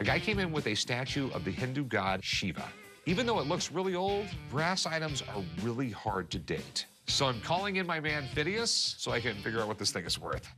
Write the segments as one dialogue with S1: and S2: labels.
S1: A guy came in with a statue of the Hindu god Shiva. Even though it looks really old, brass items are really hard to date. So I'm calling in my man Phineas so I can figure out what this thing is worth.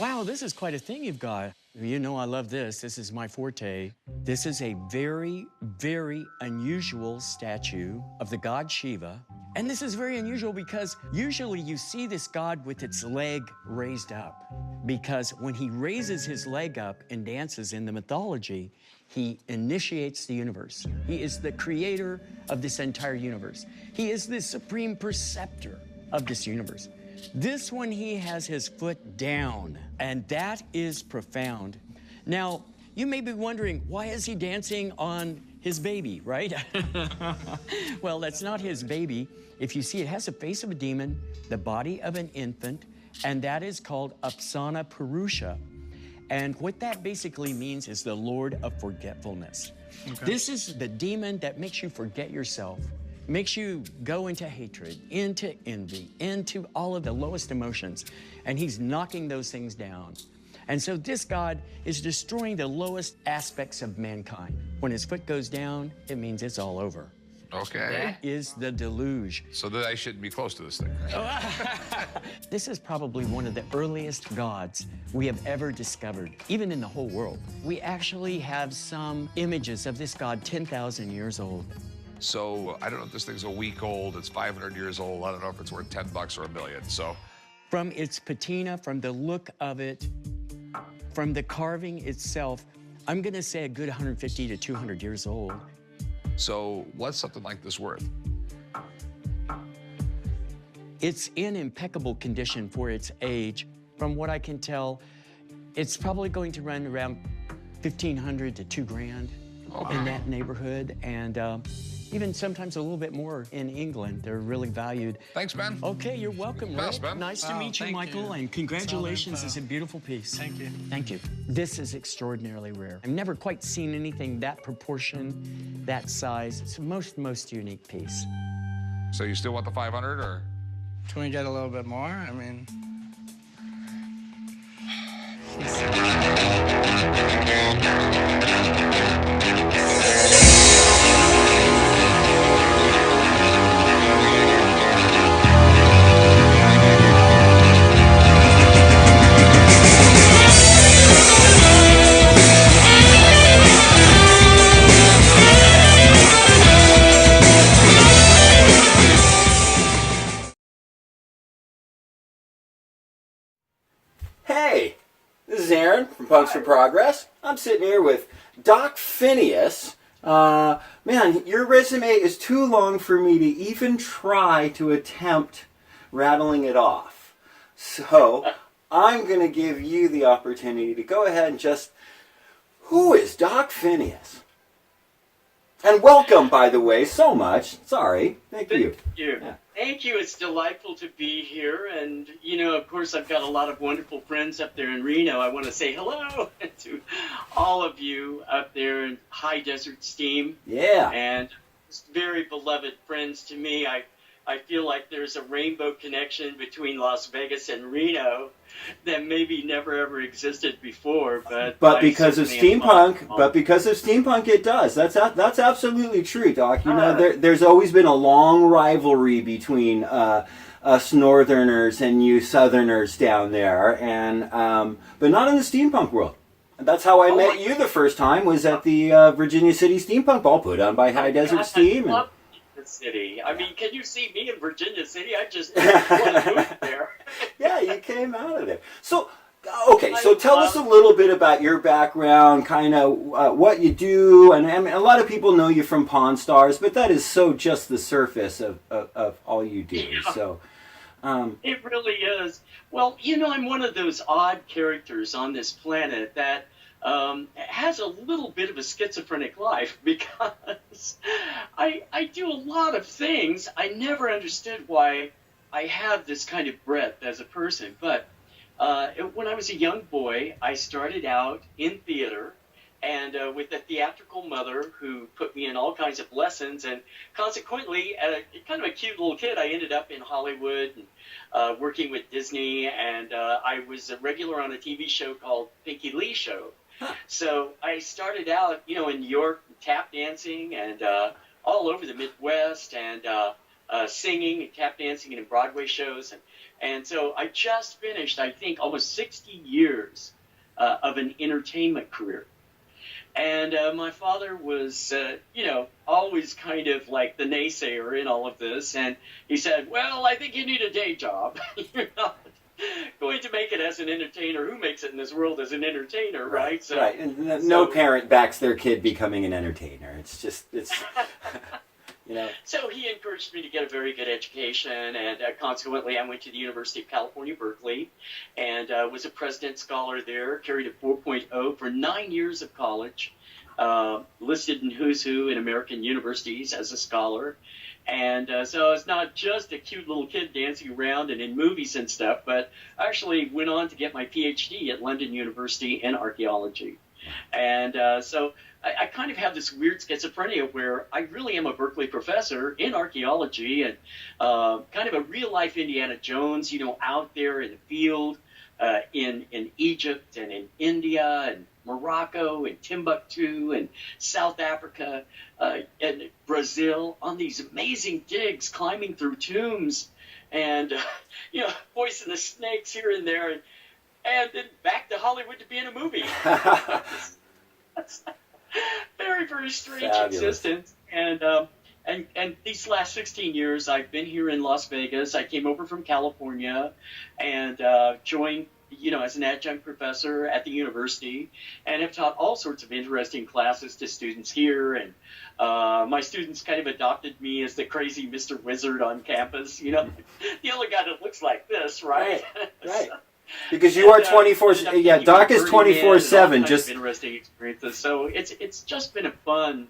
S2: Wow, this is quite a thing you've got. You know I love this. This is my forte. This is a very, very unusual statue of the god Shiva. And this is very unusual because usually you see this god with its leg raised up. Because when he raises his leg up and dances in the mythology, he initiates the universe. He is the creator of this entire universe. He is the supreme preceptor of this universe. This one, he has his foot down, and that is profound. Now, you may be wondering, why is he dancing on his baby, right? Well, that's not his baby. If you see, it has the face of a demon, the body of an infant, and that is called Apsana Purusha. And what that basically means is the Lord of Forgetfulness. Okay. This is the demon that makes you forget yourself, makes you go into hatred, into envy, into all of the lowest emotions, and he's knocking those things down. And so this God is destroying the lowest aspects of mankind. When his foot goes down, it means it's all over.
S1: Okay.
S2: That is the deluge.
S1: So that I shouldn't be close to this thing.
S2: This is probably one of the earliest gods we have ever discovered, even in the whole world. We actually have some images of this god 10,000 years old.
S1: So I don't know if this thing's a week old, it's 500 years old. I don't know if it's worth 10 bucks or $1 million, so.
S2: From its patina, from the look of it, from the carving itself, I'm gonna say a good 150 to 200 years old.
S1: So what's something like this worth?
S2: It's in impeccable condition for its age. From what I can tell, it's probably going to run around 1,500 to $2,000 in that neighborhood, and even sometimes a little bit more in England. They're really valued.
S1: Thanks, Ben.
S2: Okay, you're welcome,
S1: Thanks,
S2: Rick.
S1: Ben.
S2: Nice to meet you, Michael, and congratulations. It's a beautiful piece.
S3: Thank you.
S2: Thank you. This is extraordinarily rare. I've never quite seen anything that proportion, that size. It's a most unique piece.
S1: So you still want the 500 or?
S3: Can we get a little bit more? I mean...
S4: Hey, this is Aaron from Punks for Progress. I'm sitting here with Doc Phineas. Man, your resume is too long for me to even try to attempt rattling it off. So, I'm going to give you the opportunity to go ahead and just... Who is Doc Phineas? And welcome, by the way, so much. Sorry. Thank you.
S5: Thank you. Yeah. Thank you. It's delightful to be here. And, you know, of course, I've got a lot of wonderful friends up there in Reno. I want to say hello to all of you up there in High Desert Steam.
S4: Yeah.
S5: And very beloved friends to me. I feel like there's a rainbow connection between Las Vegas and Reno that maybe never ever existed before,
S4: but because of steampunk, it does. That's absolutely true, Doc. You know, there's always been a long rivalry between us Northerners and you Southerners down there, and but not in the steampunk world. That's how I met you the first time. Was at the Virginia City Steampunk Ball put on by High Desert Steam.
S5: I love City. I mean, can you see me in Virginia City? I just want to move there.
S4: Yeah, you came out of there. So, okay, so tell us a little bit about your background, kind of what you do, and I mean, a lot of people know you from Pawn Stars, but that is so just the surface of all you do. Yeah. So,
S5: it really is. Well, you know, I'm one of those odd characters on this planet that has a little bit of a schizophrenic life because I do a lot of things. I never understood why I have this kind of breadth as a person. But when I was a young boy, I started out in theater and with a theatrical mother who put me in all kinds of lessons. And consequently, kind of a cute little kid, I ended up in Hollywood and working with Disney. And I was a regular on a TV show called Pinky Lee Show. So I started out, in New York, tap dancing and all over the Midwest, and singing and tap dancing and in Broadway shows. And so I just finished, I think, almost 60 years of an entertainment career. And my father was, always kind of like the naysayer in all of this. And he said, well, I think you need a day job. You're not going to make it as an entertainer. Who makes it in this world as an entertainer, right? So,
S4: right. And no parent backs their kid becoming an entertainer. It's
S5: So he encouraged me to get a very good education, and consequently I went to the University of California, Berkeley, and was a President Scholar there, carried a 4.0 for 9 years of college, listed in Who's Who in American universities as a scholar. And so I was not just a cute little kid dancing around and in movies and stuff, but I actually went on to get my PhD at London University in archaeology. And so I kind of have this weird schizophrenia where I really am a Berkeley professor in archaeology and kind of a real-life Indiana Jones, out there in the field in Egypt and in India and Morocco and Timbuktu and South Africa and Brazil on these amazing digs, climbing through tombs and, voicing the snakes here and there, and then back to Hollywood to be in a movie. Very, very strange existence. And these last 16 years, I've been here in Las Vegas. I came over from California and joined, as an adjunct professor at the university, and have taught all sorts of interesting classes to students here. And my students kind of adopted me as the crazy Mr. Wizard on campus. The only guy that looks like this, right?
S4: Right. Because you are 24. Yeah, Doc is 24/7.
S5: Just interesting experiences. So it's just been a fun,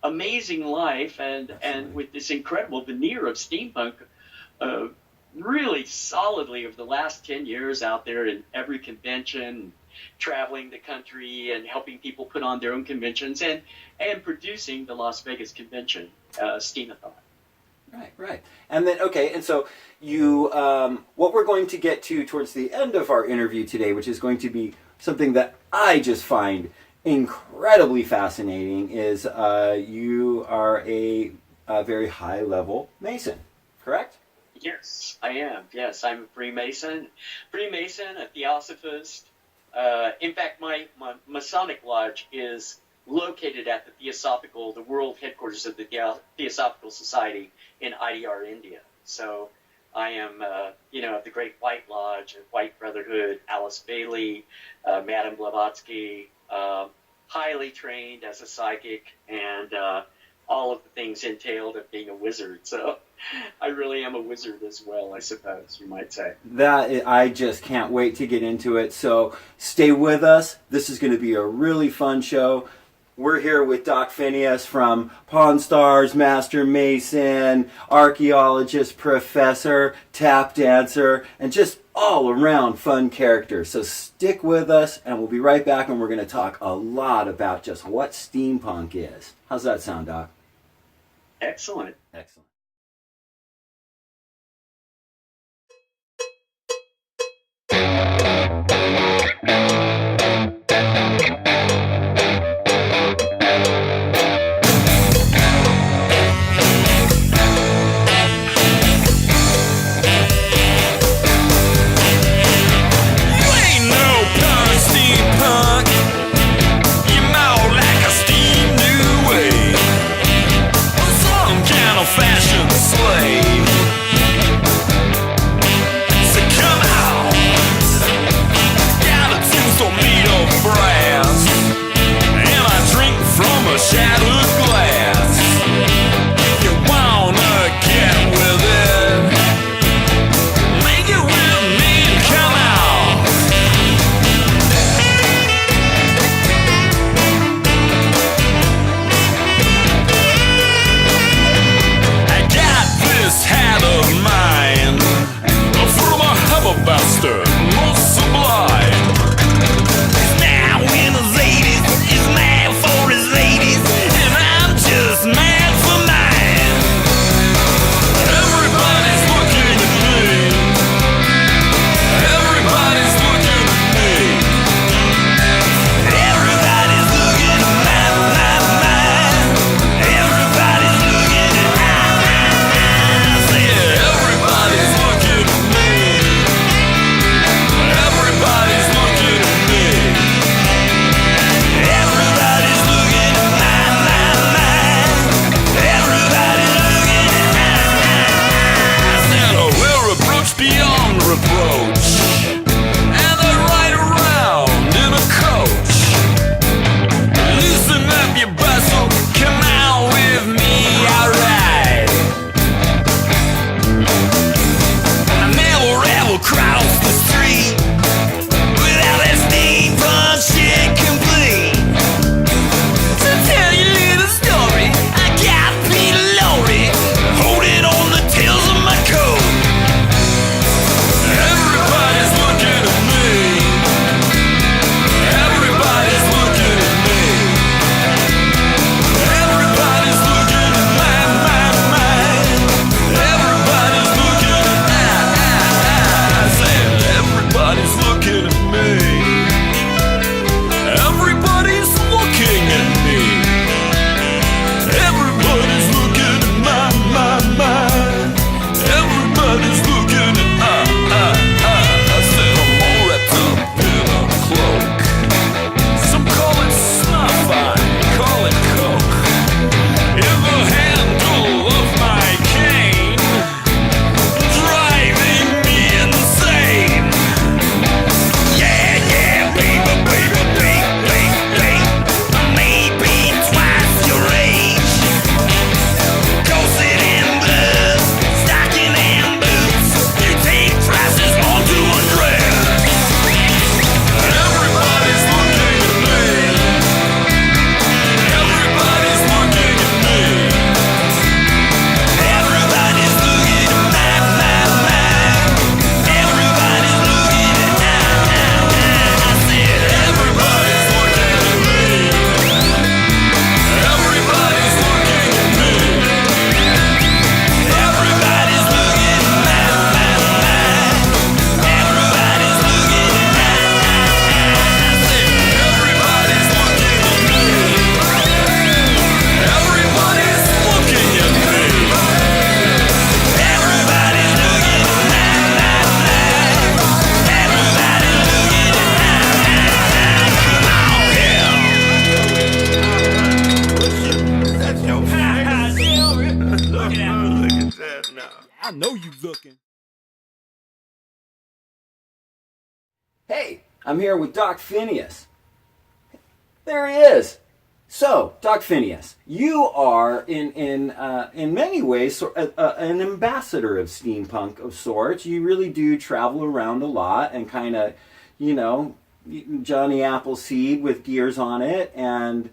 S5: amazing life, and with this incredible veneer of steampunk, really solidly over the last 10 years out there in every convention, traveling the country and helping people put on their own conventions, and producing the Las Vegas convention, Steamathon.
S4: Right. And then, and so you, what we're going to get to towards the end of our interview today, which is going to be something that I just find incredibly fascinating, is you are a very high-level Mason, correct?
S5: Yes, I am. Yes, I'm a Freemason, a Theosophist. In fact, my Masonic lodge is located at the world headquarters of the Theosophical Society in IDR, India. So I am, the Great White Lodge, White Brotherhood, Alice Bailey, Madame Blavatsky, highly trained as a psychic, and all of the things entailed of being a wizard. So I really am a wizard as well, I suppose you might say.
S4: I just can't wait to get into it. So stay with us. This is going to be a really fun show. We're here with Doc Phineas from Pawn Stars, Master Mason, Archeologist, Professor, Tap Dancer, and just all around fun character. So stick with us, and we'll be right back, and we're going to talk a lot about just what steampunk is. How's that sound, Doc?
S5: Excellent.
S4: Excellent.
S6: Fashion approach, and they ride around in a coach. Loosen up your bustle, come out with me, alright. I never ever cross the street without that steampunk shit complete. To tell you a little story, I got Peter Lorre holding on the tails of my coat. Everybody's looking at me. Everybody's looking at me. Everybody's looking at my. Everybody's looking at I said everybody's looking at me. Everybody's looking at me. Everybody's looking at my. Everybody's looking at I said I'm all wrapped up in a cloak. Some call it snuff, I call it coke. In the handle of my cane, driving me insane. Yeah, baby, maybe twice your age. Coated in blood, stocking and boots. You take prices on to undress. Everybody's looking at me. Everybody's looking at me. Everybody's looking at Everybody's looking at I said everybody's looking at me. Everybody's looking at me. Everybody's looking at Everybody's looking at I said everybody's looking at me. Everybody's looking at me. Everybody's looking
S7: I know you looking.
S4: Hey, I'm here with Doc Phineas. There he is. So, Doc Phineas, you are in many ways an ambassador of steampunk of sorts. You really do travel around a lot and kind of, Johnny Appleseed with gears on it, and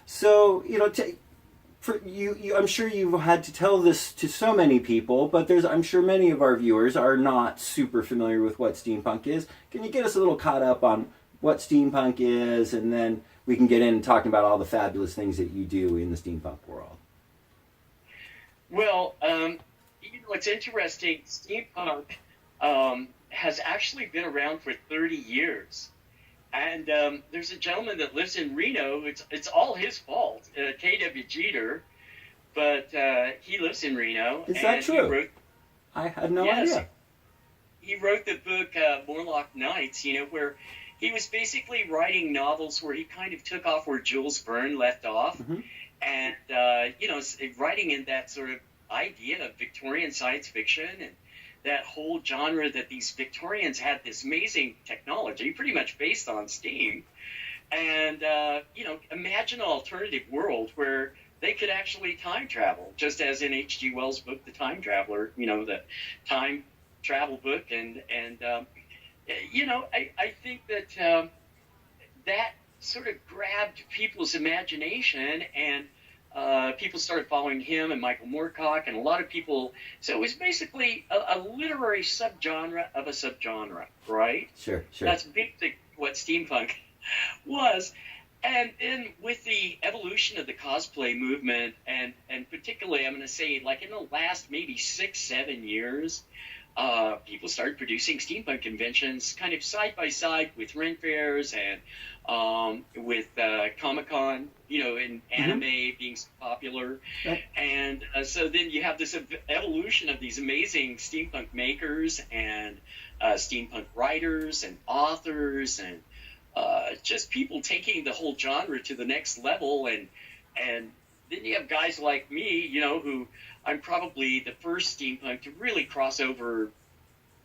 S4: so for you, I'm sure you've had to tell this to so many people, but I'm sure many of our viewers are not super familiar with what steampunk is. Can you get us a little caught up on what steampunk is, and then we can get in talking about all the fabulous things that you do in the steampunk world?
S5: Well, it's interesting. Steampunk has actually been around for 30 years. And there's a gentleman that lives in Reno. It's all his fault, K.W. Jeter, but he lives in Reno.
S4: Is that true? I had no idea.
S5: He wrote the book Morlock Nights, where he was basically writing novels where he kind of took off where Jules Verne left off, and writing in that sort of idea of Victorian science fiction and that whole genre that these Victorians had this amazing technology, pretty much based on steam. And, imagine an alternative world where they could actually time travel, just as in H.G. Wells' book, The Time Traveler, the time travel book. And I think that that sort of grabbed people's imagination, and people started following him and Michael Moorcock and a lot of people. So it was basically a literary subgenre of a subgenre, right?
S4: Sure.
S5: That's basically what steampunk was. And then with the evolution of the cosplay movement, and particularly, I'm going to say, like in the last maybe 6-7 years, people started producing steampunk conventions kind of side by side with Ren fairs and with Comic-Con, in anime being so popular. Right. And so then you have this evolution of these amazing steampunk makers and steampunk writers and authors and just people taking the whole genre to the next level. And then you have guys like me, who I'm probably the first steampunk to really cross over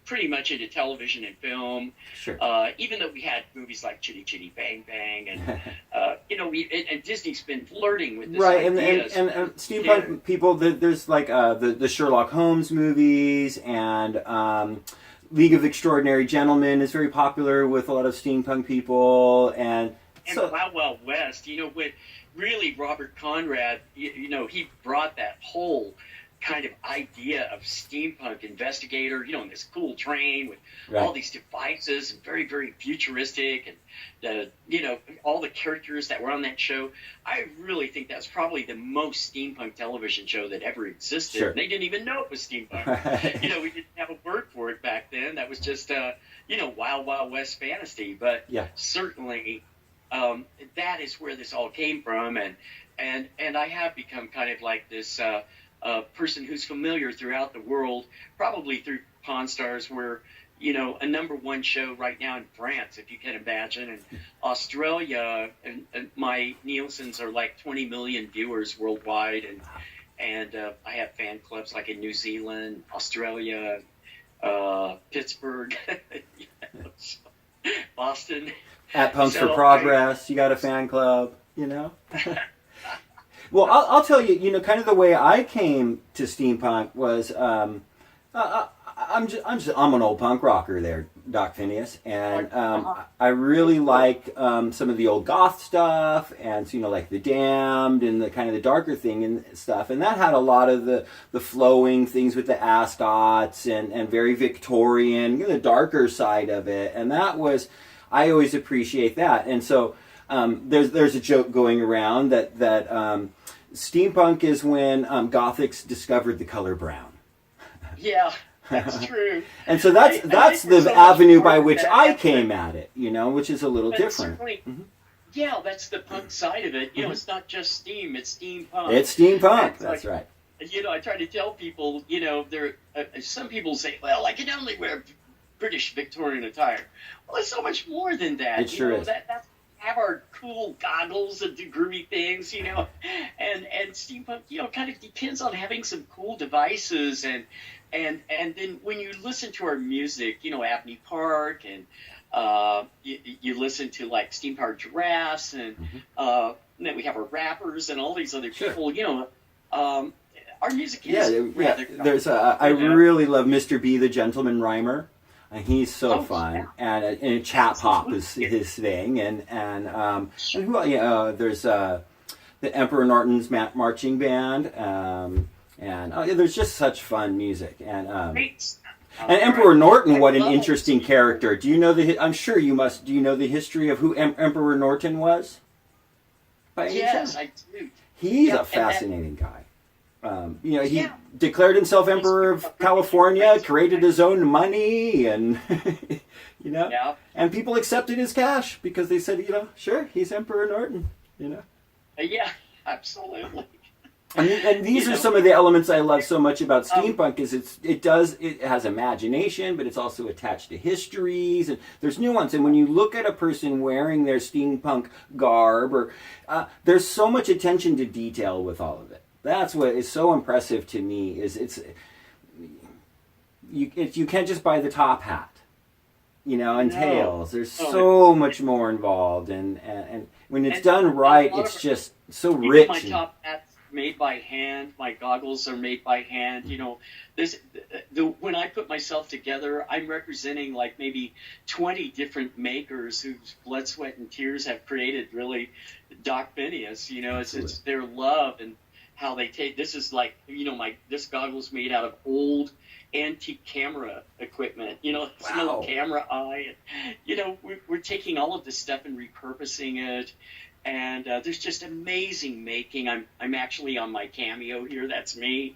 S5: pretty much into television and film.
S4: Sure.
S5: Even though we had movies like Chitty Chitty Bang Bang, and and Disney's been flirting with this idea.
S4: And steampunk people. There's like the Sherlock Holmes movies, and League of Extraordinary Gentlemen is very popular with a lot of steampunk people, and so
S5: Wild Wild West. With really Robert Conrad, he brought that whole kind of idea of steampunk investigator, in this cool train with all these devices and very, very futuristic, and all the characters that were on that show. I really think that's probably the most steampunk television show that ever existed.
S4: Sure.
S5: They didn't even know it was steampunk. We didn't have a word for it back then. That was just Wild Wild West fantasy. But certainly that is where this all came from, and I have become kind of like this person who's familiar throughout the world, probably through Pawn Stars, where a #1 show right now in France, if you can imagine, and Australia, and my Nielsen's are like 20 million viewers worldwide, and I have fan clubs like in New Zealand, Australia, Pittsburgh, Boston.
S4: At Punks for Progress, you got a fan club, Well, I'll tell you, kind of the way I came to steampunk was, I'm an old punk rocker there, Doc Phineas, and I really like some of the old goth stuff, and like the Damned and the kind of the darker thing and stuff, and that had a lot of the flowing things with the ascots and very Victorian, the darker side of it, and that was, I always appreciate that, and so there's a joke going around that steampunk is when Gothics discovered the color brown.
S5: Yeah, that's true.
S4: And so that's the avenue by which I came at it, which is a little different.
S5: Yeah, that's the punk side of it. It's not just steam; it's steampunk.
S4: It's steampunk. That's right.
S5: I try to tell people, there. Some people say, "Well, I can only wear British Victorian attire." Well, it's so much more than that.
S4: It sure is.
S5: That's have our cool goggles and groovy things, and steampunk, kind of depends on having some cool devices, and then when you listen to our music, Abney Park, and you listen to like Steam Powered Giraffes, and then we have our rappers and all these other people, our music is rather
S4: there's I really love Mr. B, the Gentleman Rhymer. And he's so fun, and chap hop is his thing, and there's the Emperor Norton's marching band, and there's just such fun music, and Emperor Norton, what an interesting character. Do you know I'm sure you must. Do you know the history of who Emperor Norton was?
S5: Yes, I do.
S4: He's a fascinating guy. He declared himself Emperor of California, created his own money, and, and people accepted his cash because they said, sure, he's Emperor Norton,
S5: Yeah, absolutely.
S4: And these are some of the elements I love so much about steampunk is it has imagination, but it's also attached to histories, and there's nuance. And when you look at a person wearing their steampunk garb, or there's so much attention to detail with all of it. That's what is so impressive to me. Is you can't just buy the top hat, and tails. There's so much more involved, and when it's done right, it's just so rich.
S5: My top hat's made by hand. My goggles are made by hand. When I put myself together, I'm representing like maybe 20 different makers whose blood, sweat, and tears have created really Doc Phineas. It's their love and how they take. This is like, this goggle's made out of old antique camera equipment, this little camera eye, and, we're taking all of this stuff and repurposing it, and there's just amazing making. I'm actually on my cameo here, that's me,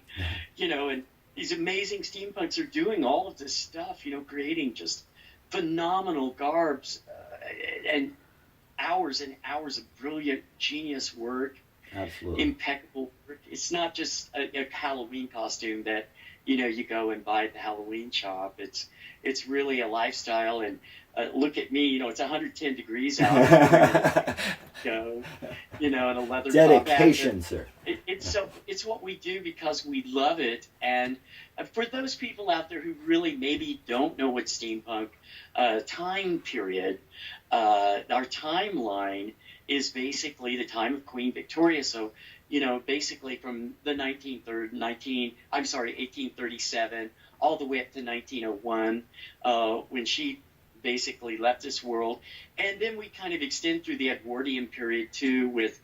S5: and these amazing steampunks are doing all of this stuff, creating just phenomenal garbs, and hours of brilliant genius work.
S4: Absolutely.
S5: Impeccable. It's not just a Halloween costume that you go and buy at the Halloween shop. It's really a lifestyle. And look at me, it's 110 degrees out. In a leather
S4: dedication,
S5: top
S4: sir.
S5: It's what we do because we love it. And for those people out there who really maybe don't know what steampunk time period, our timeline is basically the time of Queen Victoria. So, basically from the 1837 all the way up to 1901, when she basically left this world. And then we kind of extend through the Edwardian period too, with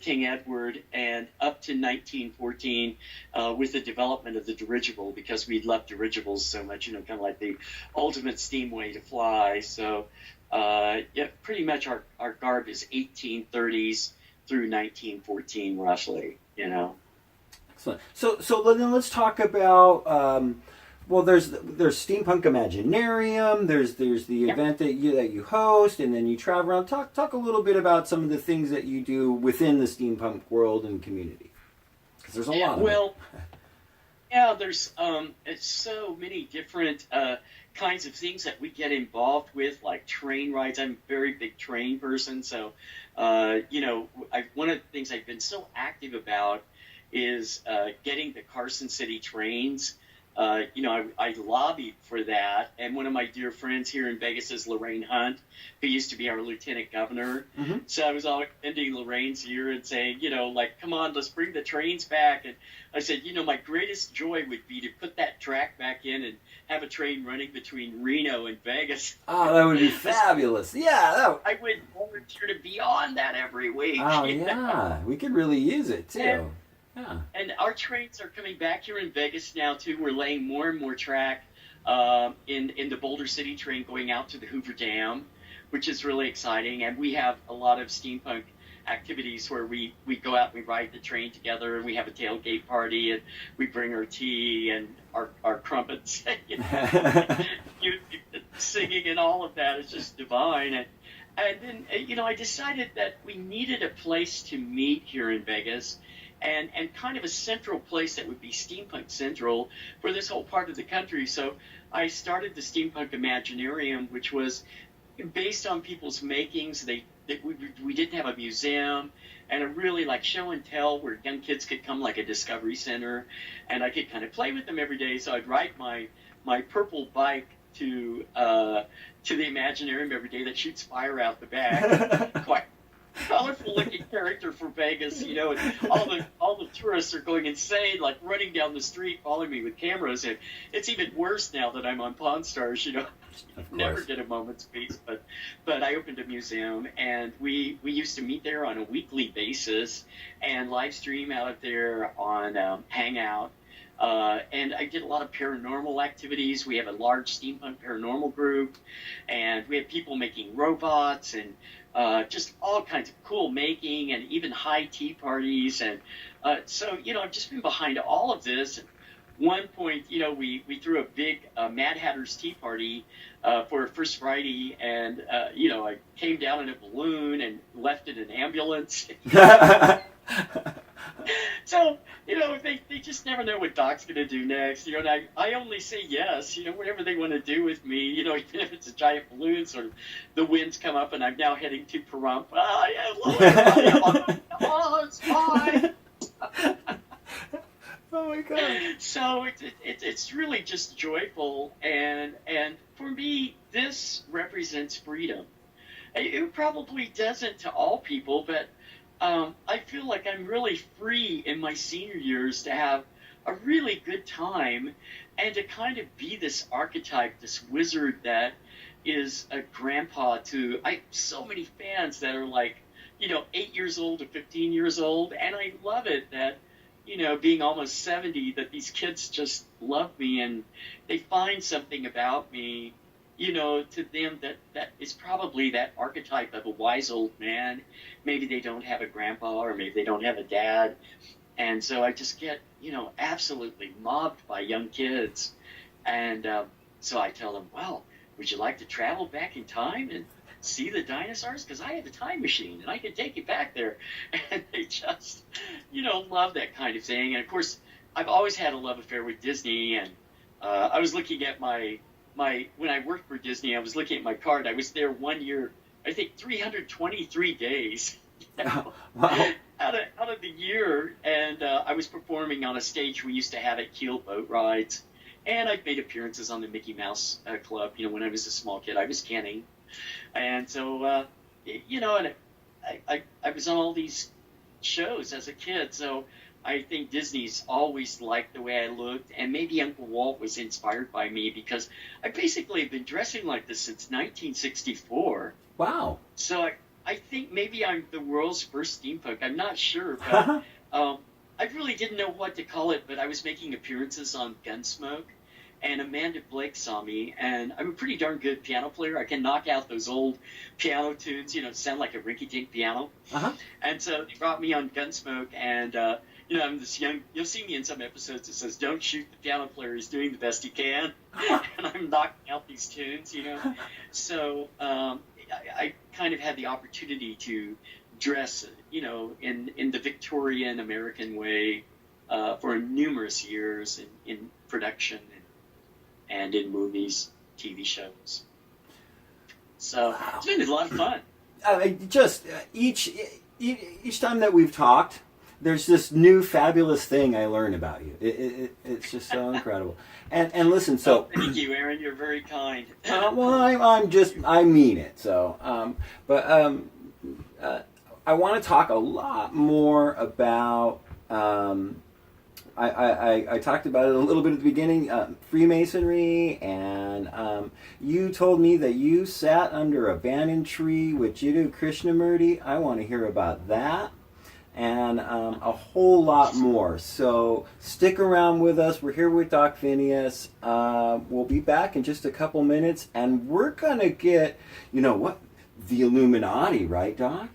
S5: King Edward, and up to 1914 with the development of the dirigible, because we love dirigibles so much, kind of like the ultimate steam way to fly. So pretty much our garb is 1830s through 1914 roughly,
S4: Excellent. So then let's talk about there's Steampunk Imaginarium. There's the event that you host, and then you travel around. Talk a little bit about some of the things that you do within the steampunk world and community, because there's a lot.
S5: There's so many different kinds of things that we get involved with, like train rides. I'm a very big train person, so one of the things I've been so active about is getting the Carson City trains. I lobbied for that, and one of my dear friends here in Vegas is Lorraine Hunt, who used to be our lieutenant governor. Mm-hmm. So I was always ending Lorraine's ear and saying, come on, let's bring the trains back. And I said, my greatest joy would be to put that track back in and have a train running between Reno and Vegas.
S4: Oh, that would be fabulous. Yeah.
S5: I would volunteer to be on that every week.
S4: Oh, yeah. We could really use it, too.
S5: Yeah. And our trains are coming back here in Vegas now, too. We're laying more and more track in the Boulder City train going out to the Hoover Dam, which is really exciting. And we have a lot of steampunk activities where we go out and we ride the train together, and we have a tailgate party, and we bring our tea and our crumpets, singing and all of that. It's just divine. And then, I decided that we needed a place to meet here in Vegas, and kind of a central place that would be Steampunk Central for this whole part of the country. So I started the Steampunk Imaginarium, which was based on people's makings. We didn't have a museum, and a really like show and tell where young kids could come, like a discovery center, and I could kind of play with them every day. So I'd ride my purple bike to the Imaginarium every day that shoots fire out the back. Quite colorful looking character for Vegas, and all the tourists are going insane, like running down the street following me with cameras. And it's even worse now that I'm on Pawn Stars, never get a moment's peace. But I opened a museum, and we used to meet there on a weekly basis and live stream out of there on Hangout. And I did a lot of paranormal activities. We have a large steampunk paranormal group, and we have people making robots and just all kinds of cool making, and even high tea parties. And so, I've just been behind all of this. At one point, we threw a big Mad Hatter's tea party for First Friday, and, I came down in a balloon and left in an ambulance. So, they just never know what Doc's going to do next. And I only say yes, whatever they want to do with me, even if it's a giant balloon, sort of the winds come up and I'm now heading to Pahrump. Oh, it's fine.
S4: Oh, my God.
S5: So it's really just joyful. And for me, this represents freedom. It probably doesn't to all people, but I feel like I'm really free in my senior years to have a really good time and to kind of be this archetype, this wizard that is a grandpa to so many fans that are like, 8 years old to 15 years old. And I love it that, being almost 70, that these kids just love me and they find something about me, to them that is probably that archetype of a wise old man. Maybe they don't have a grandpa, or maybe they don't have a dad. And so I just get, absolutely mobbed by young kids. And so I tell them, well, would you like to travel back in time and see the dinosaurs? Because I have a time machine and I can take you back there. And they just, love that kind of thing. And of course, I've always had a love affair with Disney, and I was looking at my when I worked for Disney, I was looking at my card. I was there 1 year, I think 323 days.
S4: Wow.
S5: Out of the year, and I was performing on a stage we used to have at Kiel Boat Rides, and I'd made appearances on the Mickey Mouse Club. You know, when I was a small kid, I was Kenny, and so you know, and I was on all these shows as a kid. So I think Disney's always liked the way I looked, and maybe Uncle Walt was inspired by me because I basically have been dressing like this since 1964.
S4: Wow.
S5: So I think maybe I'm the world's first steampunk. I'm not sure, but I really didn't know what to call it, but I was making appearances on Gunsmoke, and Amanda Blake saw me, and I'm a pretty darn good piano player. I can knock out those old piano tunes, you know, sound like a rinky-dink piano. And so they brought me on Gunsmoke, and, you know, I'm this young, you'll see me in some episodes that says, don't shoot the piano player, he's doing the best he can. And I'm knocking out these tunes, you know. So I kind of had the opportunity to dress, you know, in the Victorian American way for numerous years in production and in movies, TV shows. So it's been a lot of fun.
S4: Each time that we've talked, there's this new fabulous thing I learn about you. It's just so incredible. And listen, so
S5: thank you, Aaron. You're very kind.
S4: well, I mean it. So, I want to talk a lot more about. I talked about it a little bit at the beginning, Freemasonry, and you told me that you sat under a banyan tree with Jiddu Krishnamurti. I want to hear about that, and a whole lot more. So stick around with us. We're here with Doc Phineas. We'll be back in just a couple minutes, and we're going to get, you know what, the Illuminati, right, Doc?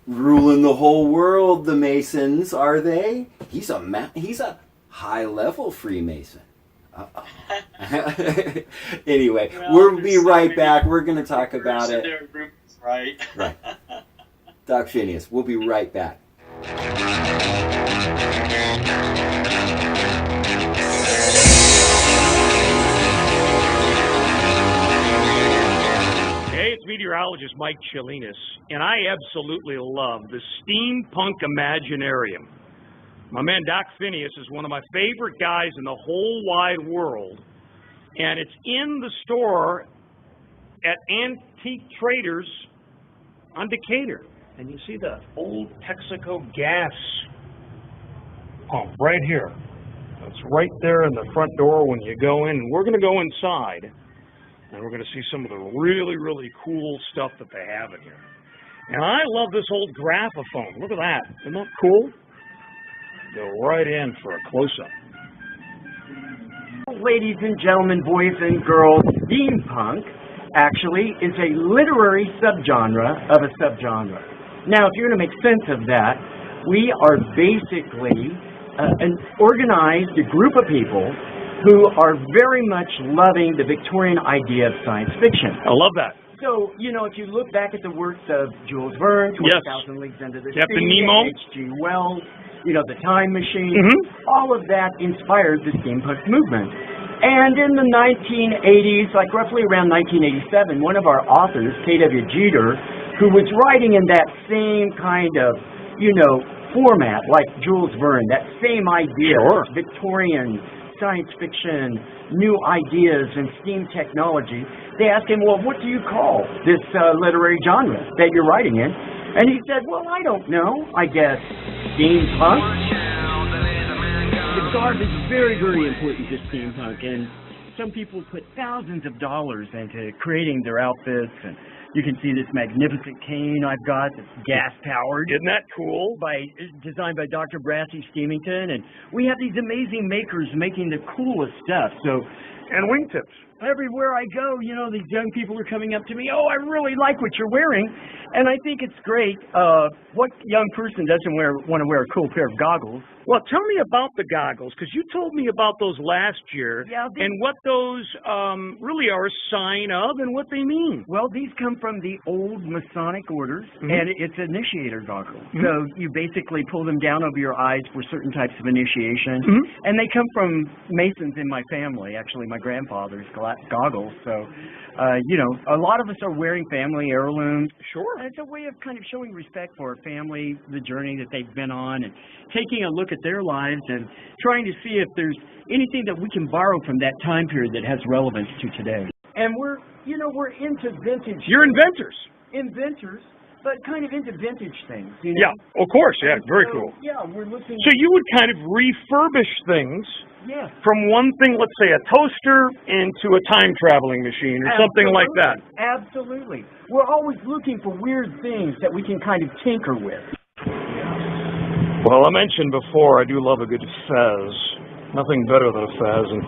S4: Ruling the whole world, the Masons, are they? He's a high-level Freemason. Anyway,
S5: well,
S4: we'll be right back. We're going to talk about it.
S5: Right.
S4: Right. Doc Phineas, we'll be right back.
S8: Meteorologist Mike Chilinas, and I absolutely love the Steampunk Imaginarium. My man Doc Phineas is one of my favorite guys in the whole wide world, and it's in the store at Antique Traders on Decatur. And you see the old Texaco gas pump right here. It's right there in the front door when you go in. We're going to go inside, and we're going to see some of the really, really cool stuff that they have in here. And I love this old graphophone. Look at that. Isn't that cool? Go right in for a close-up.
S2: Ladies and gentlemen, boys and girls, steampunk actually is a literary subgenre of a subgenre. Now, if you're going to make sense of that, we are basically an organized group of people who are very much loving the Victorian idea of science fiction.
S8: I love that.
S2: So, you know, if you look back at the works of Jules Verne, 20,000 Leagues Under the
S8: Captain
S2: Sea,
S8: Nemo,
S2: H.G. Wells, you know, The Time Machine, all of that inspired the steampunk movement. And in the 1980s, like roughly around 1987, one of our authors, K.W. Jeter, who was writing in that same kind of, you know, format like Jules Verne, that same idea, Victorian science fiction, new ideas, and steam technology, they asked him, well, what do you call this literary genre that you're writing in? And he said, well, I don't know, I guess steampunk. The garb is very, very important to steampunk, and some people put thousands of dollars into creating their outfits, and you can see this magnificent cane I've got that's gas-powered.
S8: Isn't that cool?
S2: Designed by Dr. Brassy Steamington, and we have these amazing makers making the coolest stuff. So,
S8: and wingtips.
S2: everywhere I go, you know, these young people are coming up to me, oh, I really like what you're wearing. And I think it's great. What young person doesn't want to wear a cool pair of goggles?
S8: Well, tell me about the goggles, because you told me about those last year,
S2: Yeah,
S8: and what those really are a sign of and what they mean.
S2: Well, these come from the old Masonic orders, and it's initiator goggles. So you basically pull them down over your eyes for certain types of initiation. And they come from Masons in my family, actually my grandfather's goggles. So, you know, a lot of us are wearing family heirlooms.
S8: Sure.
S2: It's a way of kind of showing respect for our family, the journey that they've been on, and taking a look at their lives and trying to see if there's anything that we can borrow from that time period that has relevance to today. And we're into vintage.
S8: You're inventors.
S2: Inventors, but kind of into vintage things. You know?
S8: Yeah, of course. Yeah, very cool.
S2: Yeah, we're looking.
S8: So you would kind of refurbish things
S2: Yes.
S8: from one thing, let's say a toaster, into a time-traveling machine or something like that.
S2: Absolutely. We're always looking for weird things that we can kind of tinker with.
S8: Well, I mentioned before I do love a good fez. Nothing better than a fez, and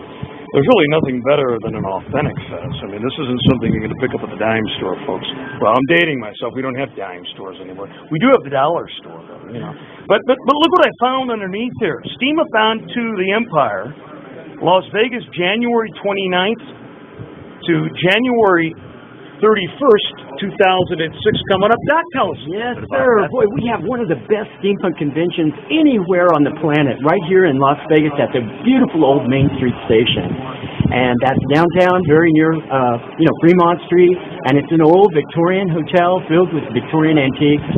S8: there's really nothing better than an authentic fez. I mean, this isn't something you're going to pick up at the dime store, folks. Well, I'm dating myself. We don't have dime stores anymore. We do have the dollar store, though, you know. But look what I found underneath here. Steam Up Onto the Empire, Las Vegas, January 29th to January 31st, 2006 coming up. Doc, tell us.
S2: Yes, sir. Boy, we have one of the best steampunk conventions anywhere on the planet, right here in Las Vegas at the beautiful old Main Street station. And that's downtown, very near, Fremont Street. And it's an old Victorian hotel filled with Victorian antiques.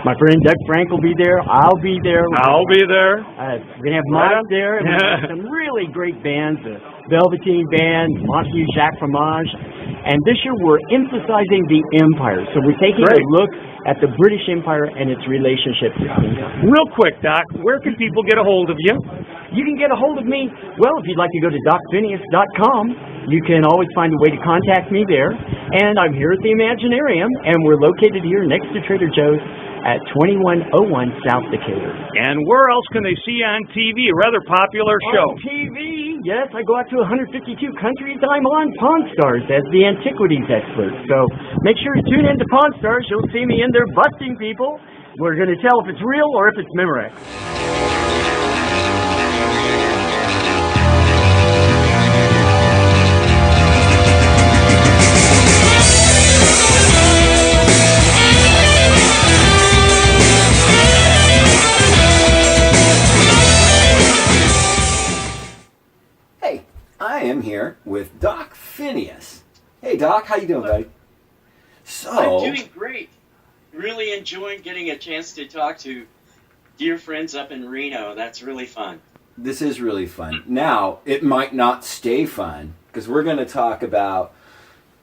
S2: My friend Doug Frank will be there. I'll be there.
S8: I'll be there.
S2: We're going to have Mike there. And some really great bands, the Velveteen Band, Monsieur Jacques Fromage. And this year we're emphasizing the empire. So we're taking a look at the British Empire and its relationship to steampunk.
S8: Real quick, Doc, where can people get a hold of you?
S2: You can get a hold of me, well, if you'd like to go to docphineas.com, you can always find a way to contact me there. And I'm here at the Imaginarium, and we're located here next to Trader Joe's at 2101 South Decatur.
S8: And where else can they see you on TV? A rather popular show.
S2: On TV, yes, I go out to 152 countries. I'm on Pawn Stars as the Antiquities Expert. So make sure to tune in to Pawn Stars. You'll see me in there busting people. We're going to tell if it's real or if it's Memorex.
S4: I am here with Doc Phineas. Hey, Doc, how you doing, buddy?
S5: I'm doing great. Really enjoying getting a chance to talk to dear friends up in Reno. That's really fun.
S4: This is really fun. Now, it might not stay fun, because we're going to talk about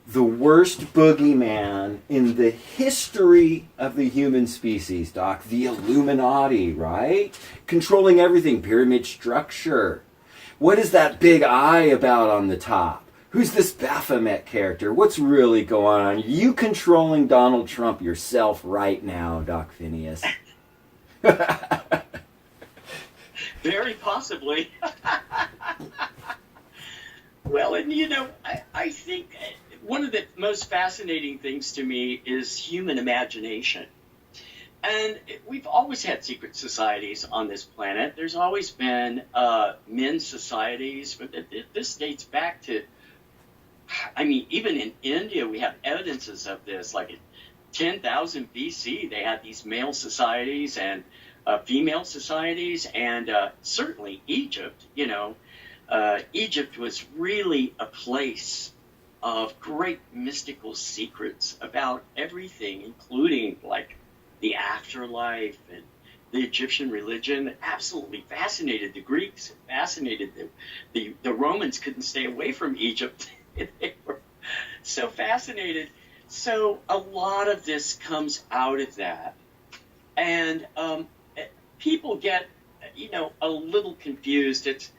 S4: the worst boogeyman in the history of the human species, Doc. The Illuminati, right? Controlling everything, pyramid structure. What is that big eye about on the top? Who's this Baphomet character? What's really going on? Are you controlling Donald Trump yourself right now, Doc Phineas?
S5: Very possibly. Well, and I think one of the most fascinating things to me is human imagination. And we've always had secret societies on this planet. There's always been men's societies, but this dates back to, even in India, we have evidences of this. Like in 10,000 BC, they had these male societies and female societies, and certainly Egypt, Egypt was really a place of great mystical secrets about everything, including the afterlife and the Egyptian religion. Absolutely fascinated the Greeks, fascinated the Romans. Couldn't stay away from Egypt. They were so fascinated. So a lot of this comes out of that. And people get, a little confused. It's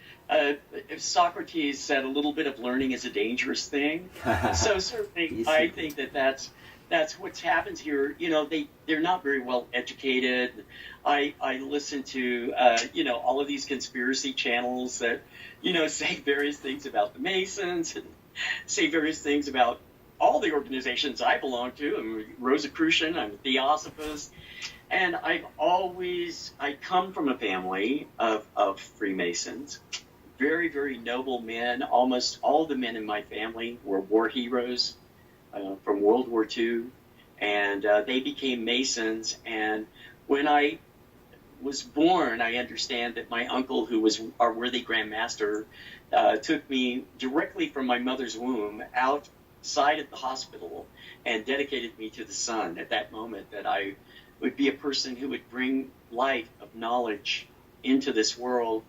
S5: Socrates said a little bit of learning is a dangerous thing. So certainly I think that's what happens here. They're not very well educated. I listen to, all of these conspiracy channels that, say various things about the Masons and say various things about all the organizations I belong to. I'm Rosicrucian, I'm a Theosophist, and I come from a family of Freemasons. Very, very noble men. Almost all the men in my family were war heroes from World War II, and they became Masons. And when I was born, I understand that my uncle, who was our worthy Grand Master, took me directly from my mother's womb outside of the hospital and dedicated me to the sun at that moment, that I would be a person who would bring light of knowledge into this world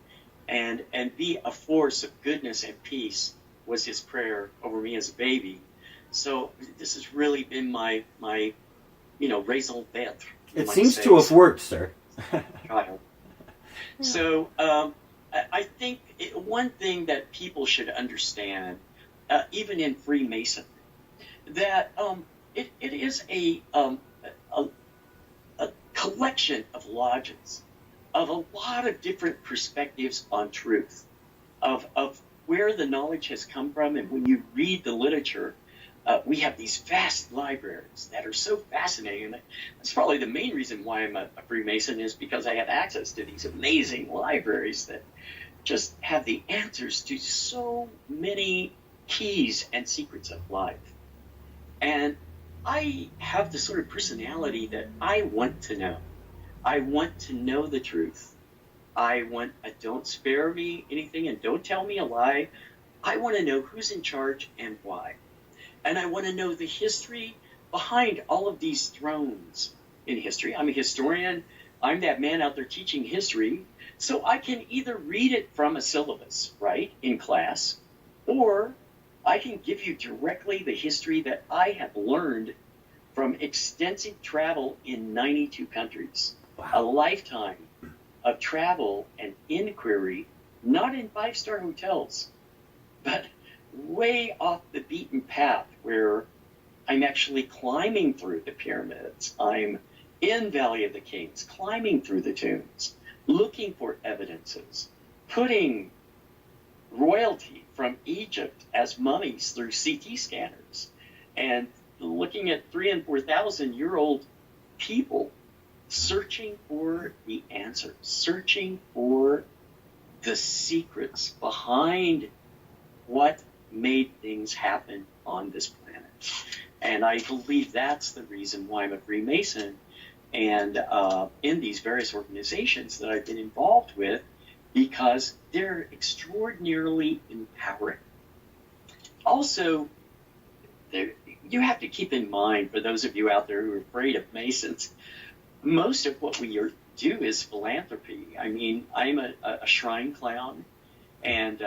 S5: and be a force of goodness and peace, was his prayer over me as a baby. So this has really been my raison d'etre.
S4: It seems to have worked, sir.
S5: Child. So I think one thing that people should understand, even in Freemasonry, that it is a collection of lodges, of a lot of different perspectives on truth, of where the knowledge has come from. And when you read the literature, we have these vast libraries that are so fascinating. That's probably the main reason why I'm a Freemason, is because I have access to these amazing libraries that just have the answers to so many keys and secrets of life. And I have the sort of personality that I want to know. I want to know the truth. Don't spare me anything and don't tell me a lie. I want to know who's in charge and why. And I want to know the history behind all of these thrones in history. I'm a historian. I'm that man out there teaching history. So I can either read it from a syllabus, right, in class, or I can give you directly the history that I have learned from extensive travel in 92 countries. Wow. A lifetime of travel and inquiry, not in five-star hotels, but way off the beaten path, where I'm actually climbing through the pyramids. I'm in Valley of the Kings, climbing through the tombs, looking for evidences, putting royalty from Egypt as mummies through CT scanners, and looking at 3,000 and 4,000-year-old people, searching for the answers, searching for the secrets behind what made things happen on this planet. And I believe that's the reason why I'm a Freemason, and in these various organizations that I've been involved with, because they're extraordinarily empowering. Also, you have to keep in mind, for those of you out there who are afraid of Masons, most of what we do is philanthropy. I mean, I'm a shrine clown, and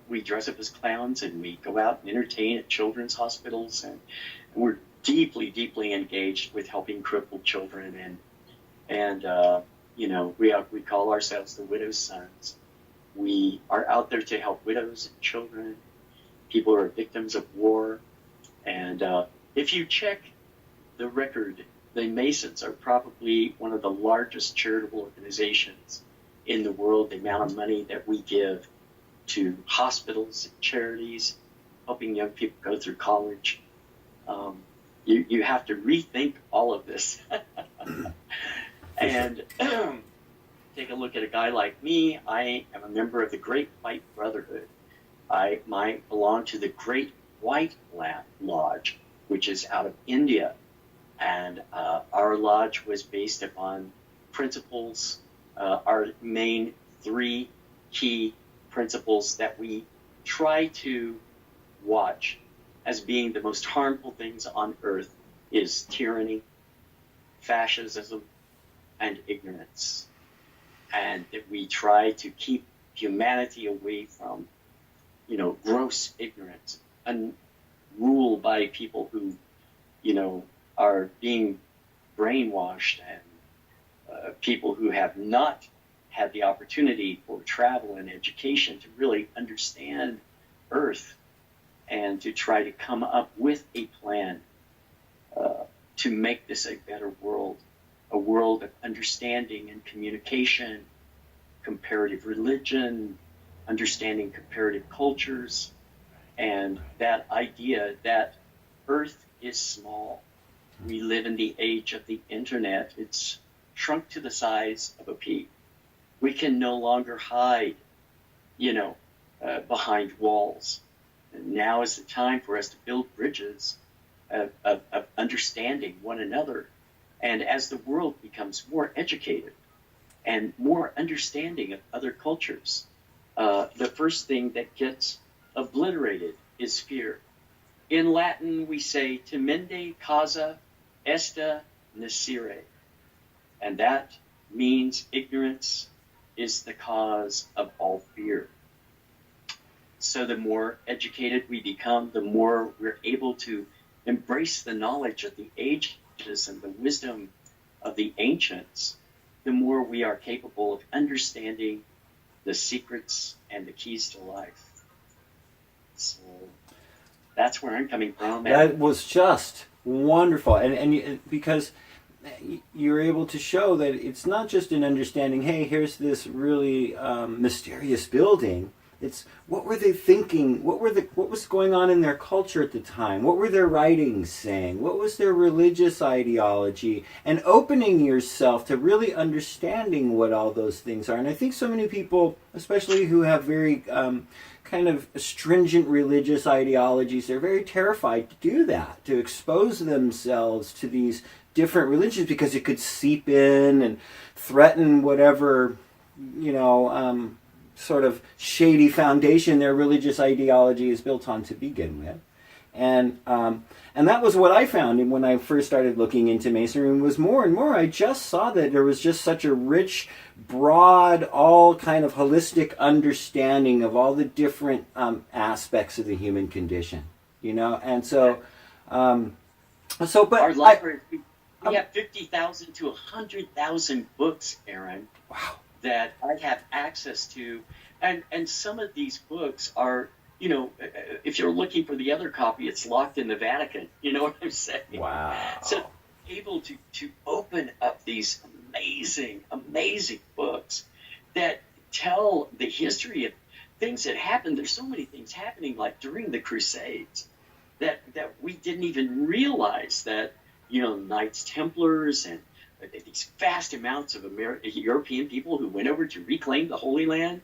S5: we dress up as clowns, and we go out and entertain at children's hospitals, and we're deeply, deeply engaged with helping crippled children, and we call ourselves the Widow's Sons. We are out there to help widows and children, people who are victims of war, and if you check the record, the Masons are probably one of the largest charitable organizations in the world. The amount of money that we give to hospitals and charities, helping young people go through college. You have to rethink all of this. And take a look at a guy like me. I am a member of the Great White Brotherhood. I belong to the Great White Lodge, which is out of India. And our lodge was based upon principles, our main three key principles that we try to watch as being the most harmful things on earth is tyranny, fascism, and ignorance. And that we try to keep humanity away from, gross ignorance and ruled by people who, are being brainwashed, and people who have not had the opportunity for travel and education to really understand Earth and to try to come up with a plan to make this a better world, a world of understanding and communication, comparative religion, understanding comparative cultures, And that idea that Earth is small. We live in the age of the internet. It's shrunk to the size of a pea. We can no longer hide, behind walls. And now is the time for us to build bridges of understanding one another. And as the world becomes more educated and more understanding of other cultures, the first thing that gets obliterated is fear. In Latin, we say, timende causa est necere. And that means ignorance is the cause of all fear. So the more educated we become, the more we're able to embrace the knowledge of the ages and the wisdom of the ancients, the more we are capable of understanding the secrets and the keys to life. So that's where I'm coming from.
S4: That was just wonderful. And because you're able to show that it's not just an understanding, hey, here's this really mysterious building. It's what were they thinking? What was going on in their culture at the time? What were their writings saying? What was their religious ideology? And opening yourself to really understanding what all those things are. And I think so many people, especially who have very kind of stringent religious ideologies, they're very terrified to do that, to expose themselves to these different religions because it could seep in and threaten whatever, sort of shady foundation their religious ideology is built on to begin with. And that was what I found when I first started looking into Masonry, was more and more I just saw that there was just such a rich, broad, all kind of holistic understanding of all the different aspects of the human condition, and so but
S5: our library, we have 50,000 to 100,000 books, Aaron.
S4: Wow.
S5: That I have access to, and some of these books are, if you're looking for the other copy, it's locked in the Vatican. You know what I'm saying?
S4: Wow.
S5: So able to open up these amazing books that tell the history of things that happened. There's so many things happening, like during the Crusades, that we didn't even realize that, Knights Templars and these vast amounts of European people who went over to reclaim the Holy Land.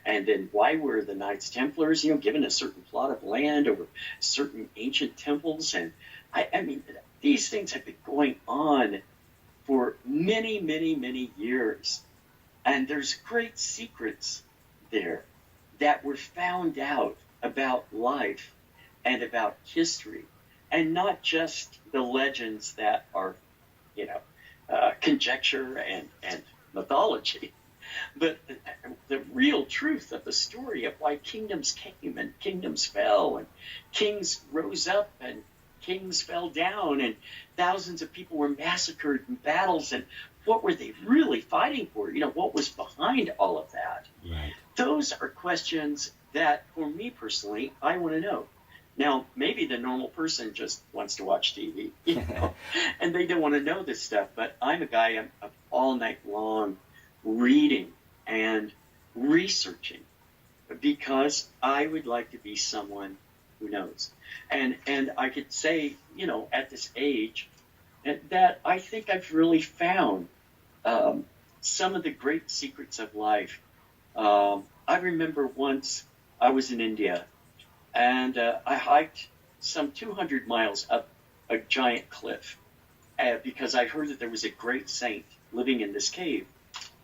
S5: And then why were the Knights Templars, given a certain plot of land over certain ancient temples? And I mean, these things have been going on for many, many, many years. And there's great secrets there that were found out about life and about history, and not just the legends that are, conjecture and mythology, but the real truth of the story of why kingdoms came and kingdoms fell and kings rose up and kings fell down and thousands of people were massacred in battles, and what were they really fighting for? What was behind all of that?
S4: Right.
S5: Those are questions that, for me personally, I want to know. Now, maybe the normal person just wants to watch TV, and they don't want to know this stuff. But I'm a guy, I'm up all night long reading and researching because I would like to be someone who knows. And I could say, at this age, that I think I've really found some of the great secrets of life. I remember once I was in India, and I hiked some 200 miles up a giant cliff because I heard that there was a great saint living in this cave,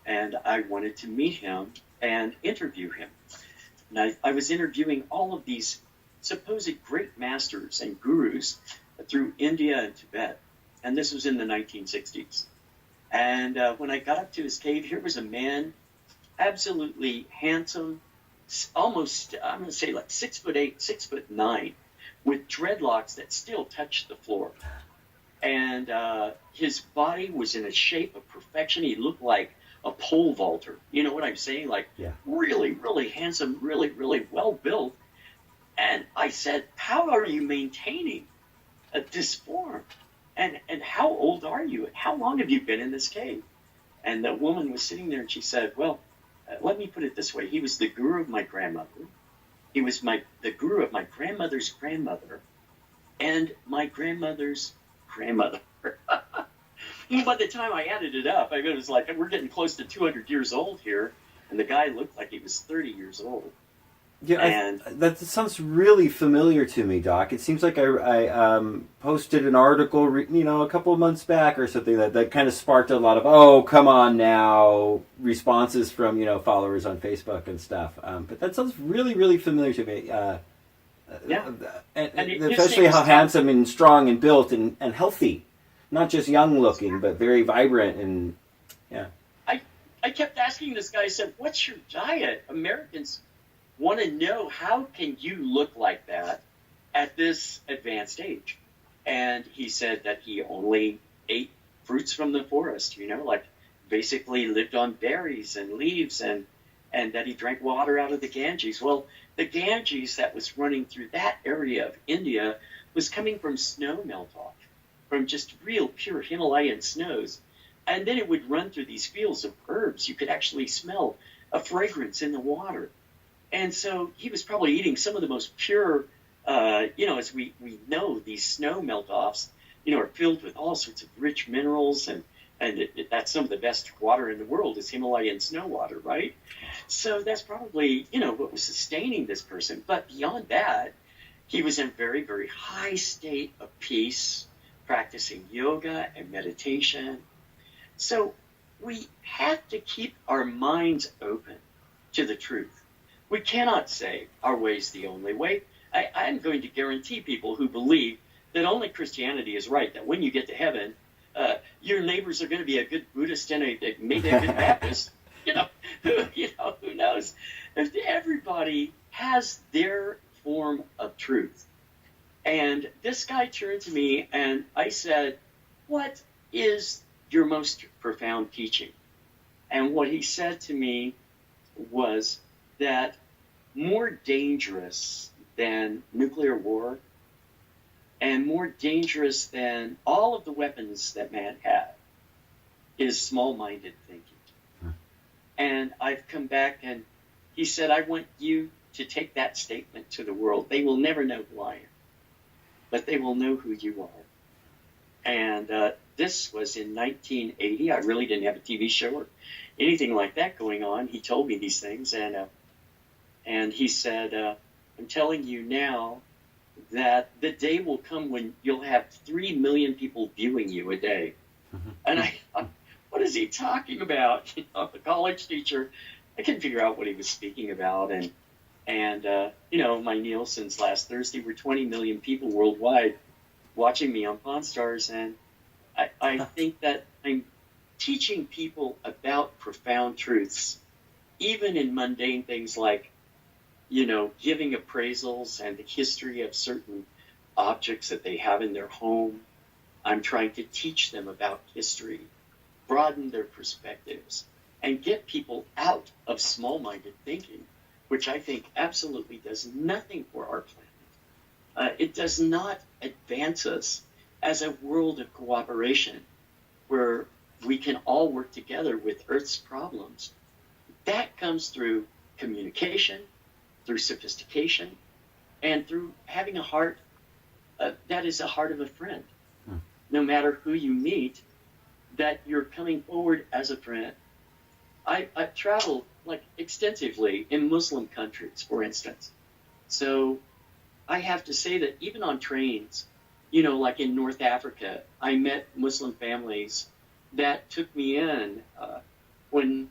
S5: and I wanted to meet him and interview him. And I was interviewing all of these supposed great masters and gurus through India and Tibet, and this was in the 1960s. And when I got up to his cave, here was a man, absolutely handsome, almost, I'm going to say like 6'8", 6'9", with dreadlocks that still touched the floor. And his body was in a shape of perfection. He looked like a pole vaulter. You know what I'm saying? Like, really, really handsome, really, really well built. And I said, how are you maintaining this form? And how old are you? And how long have you been in this cave? And the woman was sitting there and she said, well, let me put it this way. He was the guru of my grandmother. He was the guru of my grandmother's grandmother and my grandmother's grandmother. By the time I added it up, I mean, it was like, we're getting close to 200 years old here, and the guy looked like he was 30 years old.
S4: Yeah, that sounds really familiar to me, Doc. It seems like I posted an article, a couple of months back or something that kind of sparked a lot of, oh, come on now, responses from, followers on Facebook and stuff. But that sounds really, really familiar to me.
S5: Yeah.
S4: And especially how handsome and strong and built and healthy. Not just young looking, but very vibrant and, yeah.
S5: I kept asking this guy, I said, what's your diet? Americans want to know, how can you look like that at this advanced age? And he said that he only ate fruits from the forest, like basically lived on berries and leaves, and that he drank water out of the Ganges. Well, the Ganges that was running through that area of India was coming from snow melt-off, from just real pure Himalayan snows. And then it would run through these fields of herbs. You could actually smell a fragrance in the water. And so he was probably eating some of the most pure, as we know, these snow melt-offs, are filled with all sorts of rich minerals, and that's some of the best water in the world is Himalayan snow water, right? So that's probably, what was sustaining this person. But beyond that, he was in a very, very high state of peace, practicing yoga and meditation. So we have to keep our minds open to the truth. We cannot say our way is the only way. I'm going to guarantee people who believe that only Christianity is right, that when you get to heaven, your neighbors are going to be a good Buddhist and maybe a good Baptist. Who knows? Everybody has their form of truth. And this guy turned to me and I said, what is your most profound teaching? And what he said to me was that more dangerous than nuclear war and more dangerous than all of the weapons that man had is small-minded thinking. And I've come back and he said, I want you to take that statement to the world. They will never know who I am, but they will know who you are. And this was in 1980. I really didn't have a TV show or anything like that going on. He told me these things, and he said, I'm telling you now that the day will come when you'll have 3 million people viewing you a day. And I thought, what is he talking about? The college teacher, I couldn't figure out what he was speaking about. And my Nielsen's last Thursday were 20 million people worldwide watching me on Pawn Stars. And I think that I'm teaching people about profound truths, even in mundane things like, giving appraisals and the history of certain objects that they have in their home. I'm trying to teach them about history, broaden their perspectives, and get people out of small-minded thinking, which I think absolutely does nothing for our planet. It does not advance us as a world of cooperation where we can all work together with Earth's problems. That comes through communication, through sophistication, and through having a heart that is a heart of a friend. No matter who you meet, that you're coming forward as a friend. I've traveled extensively in Muslim countries, for instance. So I have to say that even on trains, like in North Africa, I met Muslim families that took me in when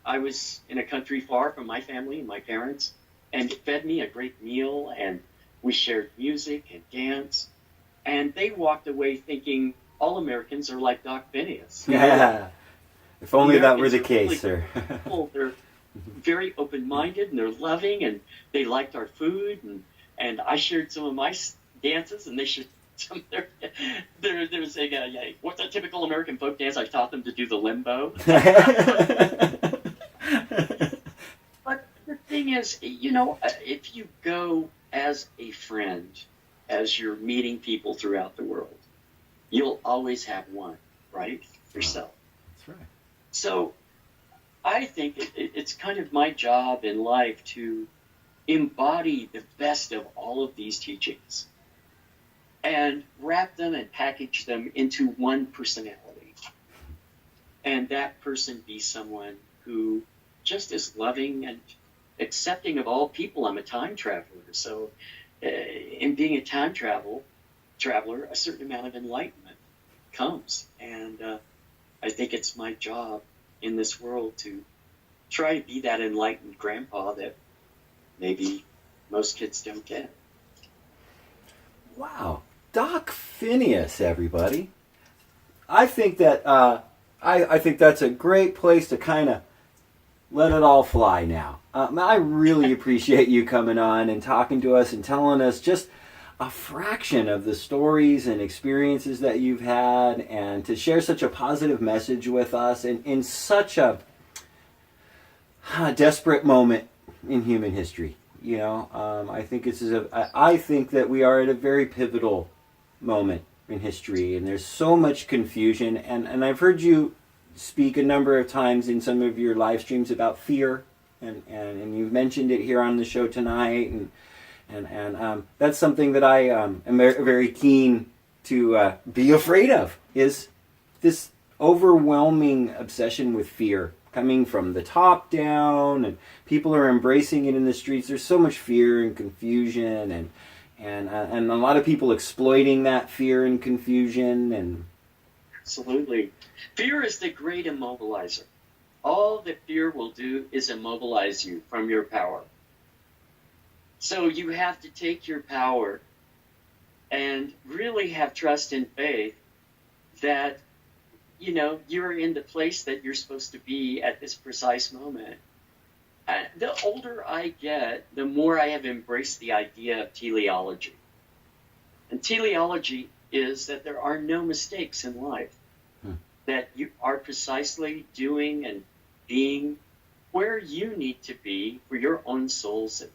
S5: I was in a country far from my family and my parents, and fed me a great meal, and we shared music and dance, and they walked away thinking all Americans are like Doc Phineas.
S4: Yeah, if only that were the case,
S5: really
S4: sir.
S5: Cool. They're very open-minded, and they're loving, and they liked our food, and I shared some of my dances, and they shared some of their. They were saying, what's a typical American folk dance? I taught them to do the limbo. But the thing is, if you go as a friend, as you're meeting people throughout the world, you'll always have one, right? Yourself.
S4: That's right.
S5: So I think it's kind of my job in life to embody the best of all of these teachings and wrap them and package them into one personality. And that person be someone who just is loving and accepting of all people. I'm a time traveler, so in being a time traveler, a certain amount of enlightenment comes. And I think it's my job in this world to try to be that enlightened grandpa that maybe most kids don't get.
S4: Wow. Doc Phineas, everybody. I think that I think that's a great place to kind of let it all fly now. I really appreciate you coming on and talking to us and telling us just a fraction of the stories and experiences that you've had, and to share such a positive message with us in such a desperate moment in human history. You know, I think I think that we are at a very pivotal moment in history, and there's so much confusion. And I've heard you speak a number of times in some of your live streams about fear, and you've mentioned it here on the show tonight, and that's something that I am very keen to be afraid of, is this overwhelming obsession with fear coming from the top down, and people are embracing it in the streets. There's so much fear and confusion, and a lot of people exploiting that fear and confusion. And
S5: absolutely, fear is the great immobilizer. All that fear will do is immobilize you from your power. So you have to take your power and really have trust and faith that, you know, you're in the place that you're supposed to be at this precise moment. The older I get, the more I have embraced the idea of teleology. And teleology is that there are no mistakes in life, that you are precisely doing and being where you need to be for your own soul's advancement.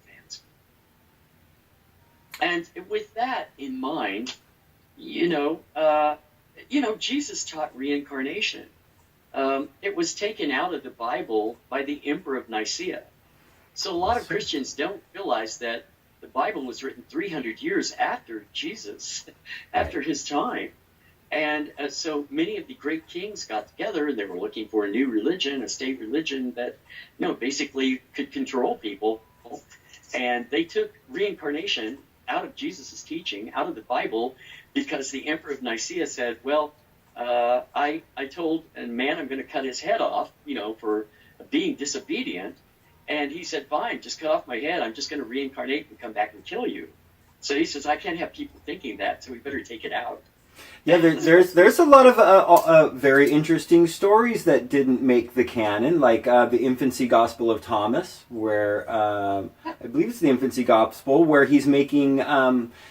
S5: And with that in mind, Jesus taught reincarnation. It was taken out of the Bible by the Emperor of Nicaea. So a lot of Christians don't realize that the Bible was written 300 years after Jesus, after his time. And so many of the great kings got together, and they were looking for a new religion, a state religion that, basically could control people. And they took reincarnation out of Jesus' teaching, out of the Bible, because the Emperor of Nicaea said, well, I told a man I'm going to cut his head off, for being disobedient. And he said, fine, just cut off my head. I'm just going to reincarnate and come back and kill you. So he says, I can't have people thinking that, so we better take it out.
S4: Yeah, there's a lot of very interesting stories that didn't make the canon, like the infancy gospel of Thomas, where I believe it's the infancy gospel, where he's making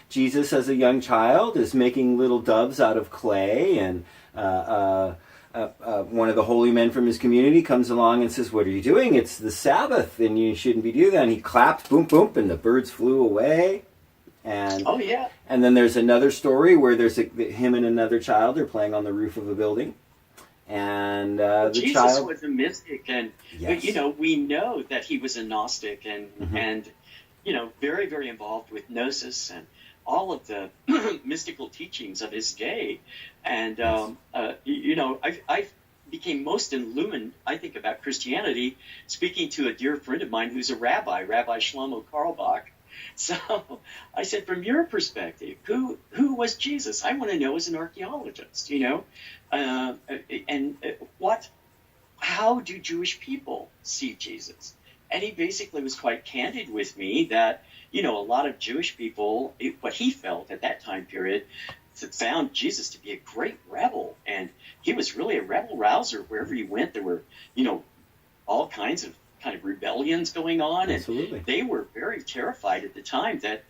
S4: Jesus as a young child is making little doves out of clay, and one of the holy men from his community comes along and says, "What are you doing? It's the Sabbath, and you shouldn't be doing that." And he clapped, boom, boom, and the birds flew away. And
S5: oh yeah.
S4: And then there's another story where there's him and another child are playing on the roof of a building, and
S5: Jesus was a mystic, and
S4: yes.
S5: we know that he was a Gnostic, and very, very involved with Gnosis and all of the mystical teachings of his day. And I became most illumined, I think, about Christianity speaking to a dear friend of mine who's a rabbi, Rabbi Shlomo Carlebach. So I said, from your perspective, who was Jesus? I want to know as an archaeologist, how do Jewish people see Jesus? And he basically was quite candid with me that, a lot of Jewish people, what he felt at that time period, found Jesus to be a great rebel. And he was really a rebel rouser. Wherever he went, there were, all kinds of rebellions going on.
S4: Absolutely.
S5: And they were very terrified at the time that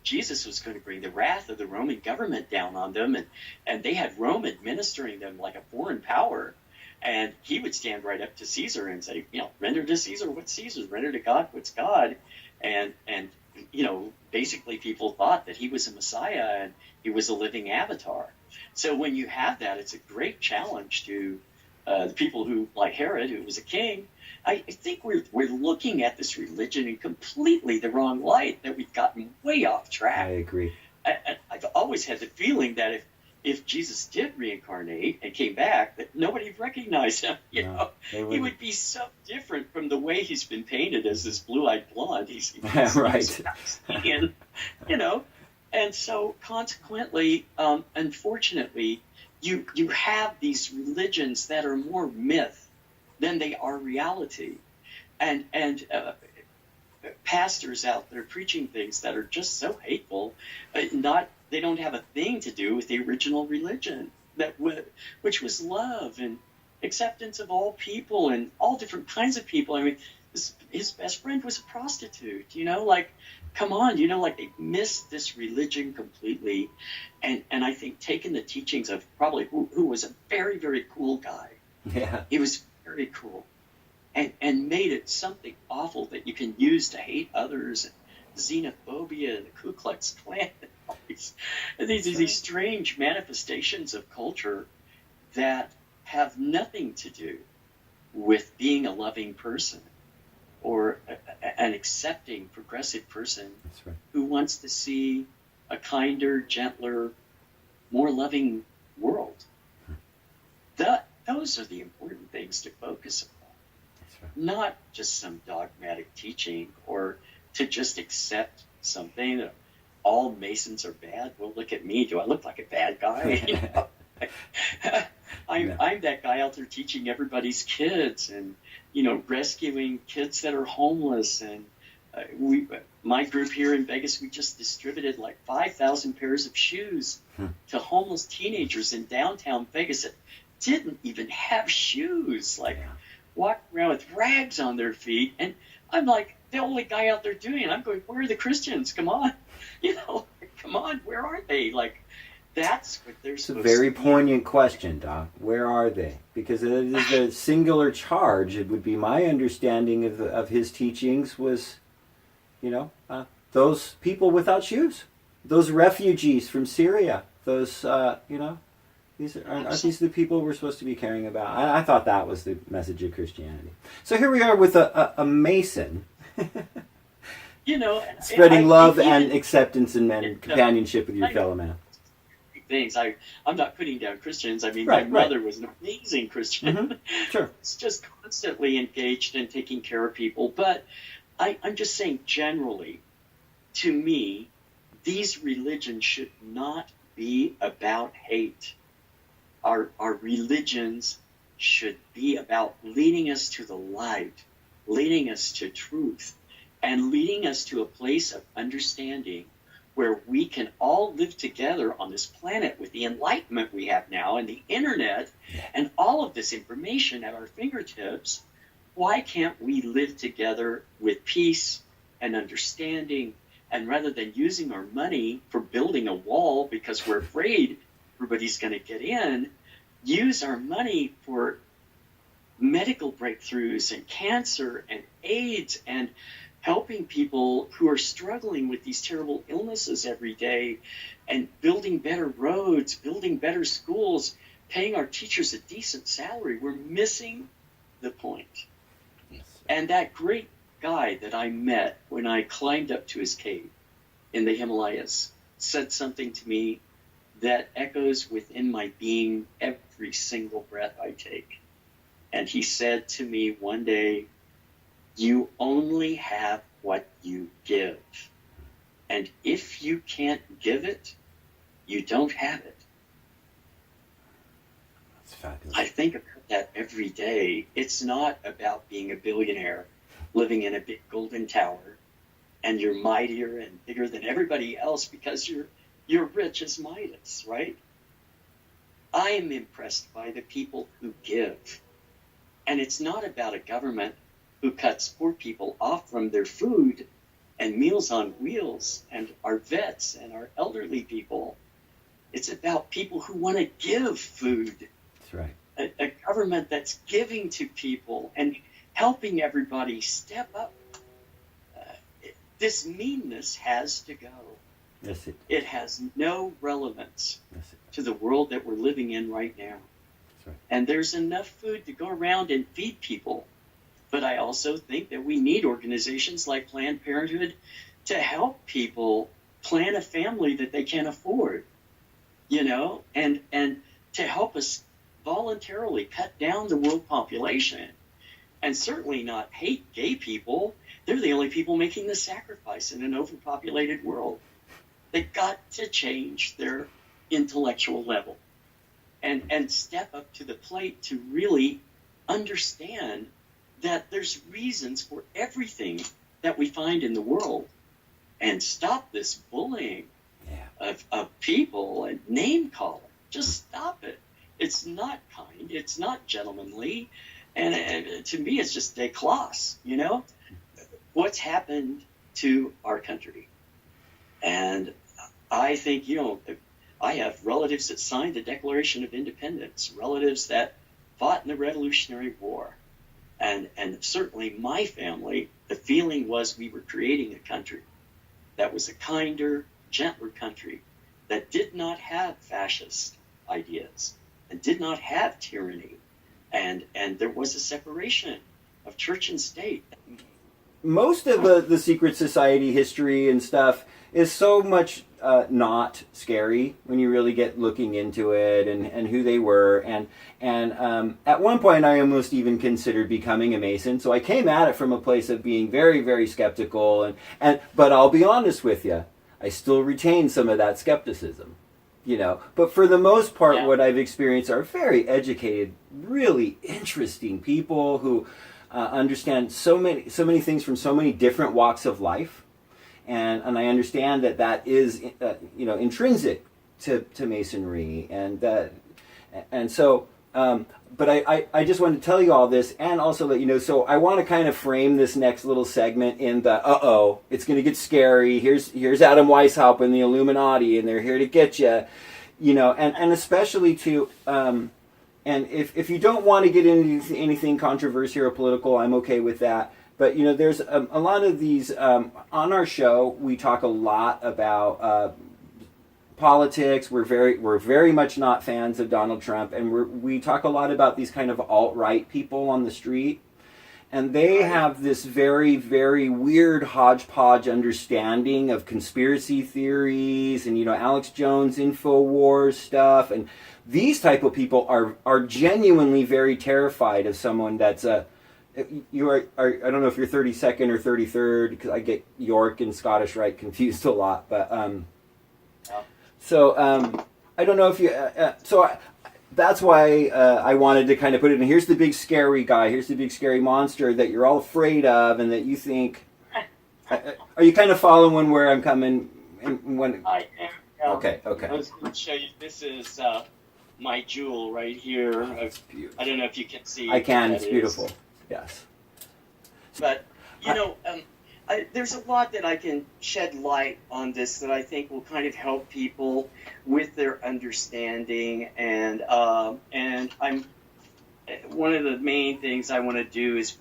S5: Jesus was going to bring the wrath of the Roman government down on them, and they had Rome administering them like a foreign power. And he would stand right up to Caesar and say, render to Caesar what's Caesar's, render to God what's God. And basically people thought that he was a Messiah and he was a living avatar. So when you have that, it's a great challenge to the people who, like Herod, who was a king, I think we're looking at this religion in completely the wrong light, that we've gotten way off track.
S4: I agree.
S5: I've always had the feeling that if Jesus did reincarnate and came back, that nobody would recognize him. You know, he would be so different from the way he's been painted as this blue-eyed blonde. He's
S4: right.
S5: And, you know, and so consequently, unfortunately, you have these religions that are more myth than they are reality, and pastors out there preaching things that are just so hateful. They don't have a thing to do with the original religion which was love and acceptance of all people and all different kinds of people. I mean, his best friend was a prostitute. You know, like, come on, you know, like they missed this religion completely, and I think taking the teachings of probably who was a very, very cool guy.
S4: Yeah,
S5: he was very cool, and made it something awful that you can use to hate others, and xenophobia, and the Ku Klux Klan, and these strange manifestations of culture that have nothing to do with being a loving person or an accepting, progressive person.
S4: That's right.
S5: Who wants to see a kinder, gentler, more loving world. Those are the important things to focus upon.
S4: That's right. Not
S5: just some dogmatic teaching or to just accept something. All Masons are bad. Well, look at me. Do I look like a bad guy? You know? I'm that guy out there teaching everybody's kids and, you know, rescuing kids that are homeless. And my group here in Vegas, we just distributed like 5,000 pairs of shoes to homeless teenagers in downtown Vegas that didn't even have shoes, like walking around with rags on their feet. And I'm like the only guy out there doing it. I'm going, where are the Christians? Come on, you know, come on, where are they? Like, that's what they're supposed to be.
S4: It's a very poignant question, Doc. Where are they? Because it is a singular charge. It would be my understanding of his teachings was, you know, those people without shoes, those refugees from Syria, those, you know, aren't these the people we're supposed to be caring about? I thought that was the message of Christianity. So here we are with a Mason,
S5: you know,
S4: spreading love and acceptance and companionship with your fellow man.
S5: Things. I'm not putting down Christians. I mean, my mother was an amazing Christian.
S4: Mm-hmm. Sure.
S5: It's just constantly engaged in taking care of people. But I'm just saying, generally, to me, these religions should not be about hate. Our religions should be about leading us to the light, leading us to truth, and leading us to a place of understanding where we can all live together on this planet with the enlightenment we have now and the internet and all of this information at our fingertips. Why can't we live together with peace and understanding, and rather than using our money for building a wall because we're afraid everybody's going to get in, use our money for medical breakthroughs and cancer and AIDS and helping people who are struggling with these terrible illnesses every day, and building better roads, building better schools, paying our teachers a decent salary. We're missing the point. Yes. And that great guy that I met when I climbed up to his cave in the Himalayas said something to me that echoes within my being every single breath I take. And he said to me one day, "You only have what you give. And if you can't give it, you don't have it."
S4: That's fabulous.
S5: I think about that every day. It's not about being a billionaire living in a big golden tower and you're mightier and bigger than everybody else because you're rich as Midas, right? I am impressed by the people who give. And it's not about a government who cuts poor people off from their food and Meals on Wheels and our vets and our elderly people. It's about people who want to give food.
S4: That's right.
S5: A government that's giving to people and helping everybody step up. This meanness has to go.
S4: Yes,
S5: it has no relevance to the world that we're living in right now.
S4: That's right.
S5: And there's enough food to go around and feed people. But I also think that we need organizations like Planned Parenthood to help people plan a family that they can't afford, and to help us voluntarily cut down the world population, and certainly not hate gay people. They're the only people making the sacrifice in an overpopulated world. They've got to change their intellectual level and step up to the plate to really understand that there's reasons for everything that we find in the world, and stop this bullying of people and name calling. Just stop it. It's not kind. It's not gentlemanly. And to me, it's just déclasse, What's happened to our country? And I think, I have relatives that signed the Declaration of Independence, relatives that fought in the Revolutionary War. And certainly my family, the feeling was we were creating a country that was a kinder, gentler country that did not have fascist ideas and did not have tyranny. And there was a separation of church and state.
S4: Most of the secret society history and stuff is so much not scary when you really get looking into it and who they were. And at one point I almost even considered becoming a Mason. So I came at it from a place of being very, very skeptical. But I'll be honest with you, I still retain some of that skepticism. But for the most part, what I've experienced are very educated, really interesting people who understand so many things from so many different walks of life, and I understand that is intrinsic to Masonry, and so. But I just wanted to tell you all this, and also let you know. So I want to kind of frame this next little segment in the it's going to get scary. Here's Adam Weishaupt and the Illuminati, and they're here to get you, and especially to and if you don't want to get into anything controversial or political, I'm okay with that. But there's a lot of these on our show. We talk a lot about politics. We're very much not fans of Donald Trump, and we talk a lot about these kind of alt-right people on the street, and they have this very, very weird hodgepodge understanding of conspiracy theories and Alex Jones InfoWars stuff, and these type of people are genuinely very terrified of someone that's I don't know if you're 32nd or 33rd, because I get York and Scottish Rite confused a lot, but So I don't know if you. That's why I wanted to kind of put it in. Here's the big scary guy. Here's the big scary monster that you're all afraid of, and that you think. Are you kind of following where I'm coming?
S5: I am.
S4: Okay.
S5: I was going to show you. This is my jewel right here. I don't know if you can see.
S4: I can. It's beautiful. Yes.
S5: But there's a lot that I can shed light on this that I think will kind of help people with their understanding, and I'm one of the main things I want to do is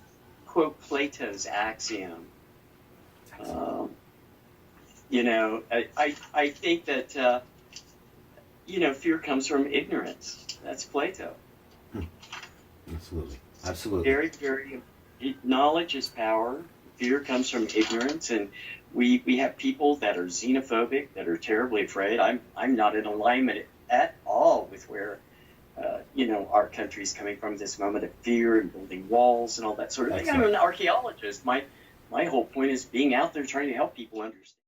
S5: quote Plato's axiom. I think that fear comes from ignorance. That's Plato.
S4: Absolutely.
S5: Very, very. Knowledge is power. Fear comes from ignorance, and we have people that are xenophobic, that are terribly afraid. I'm not in alignment at all with where our country's coming from, this moment of fear and building walls and all that sort of thing. I'm an archaeologist. My whole point is being out there trying to help people understand.